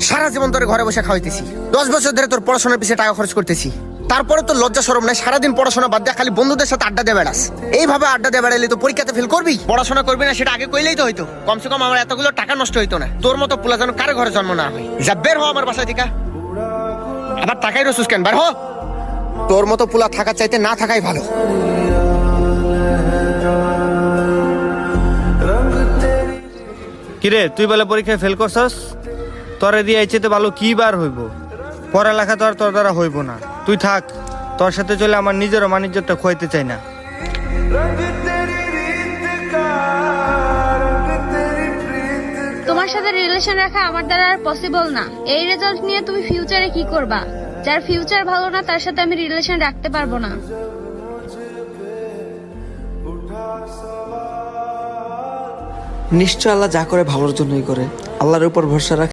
সারা জীবন তোর ঘরে বসে খাওয়াইতেছি, 10 বছর ধরে তোর পড়াশোনার পিছিয়ে টাকা খরচ করতেছি, তারপরে তোর লজ্জা শরম নাই? সারাদিন পড়াশোনা বাদ দিয়ে খালি বন্ধুদের সাথে আড্ডা দিয়ে বেড়াস। এইভাবে আড্ডা দিয়ে বেড়াইলে তো পরীক্ষাতে ফেল করবি। পড়াশোনা করবি না সেটা আগে কইলেই তো হইতো, কমসে কম আমার এতগুলো টাকা নষ্ট হইতো না। তোর মতো পোলা যেন কারো ঘরে জন্ম না হয়। যা বের হ আমার বাসা থেকে। আবার টাকাই রসুস কেন? বের হ। তোর মতো পোলা থাকার চাইতে না থাকাই ভালো। কিরে তুই বলে পরীক্ষায় ফেল করছস? তোরে দিয়ে চাইতে ভালো কি বার হইব? পড়ালেখা তো আর তোর দ্বারা হইব না। তুই থাক, তোর সাথে চলে আমার নিজেরও মানিজ্যটা খোয়াইতে চাই না। তোমার সাথে রিলেশন রাখা আমার দ্বারা আর পসিবল না। এই রেজাল্ট নিয়ে তুমি ফিউচারে কি করবা? যার ফিউচার ভালো না তার সাথে আমি রিলেশন রাখতে পারবো না। নিশ্চয় আল্লাহ যা করে ভালোর জন্যই করে। আল্লাহর উপর ভরসা রাখ।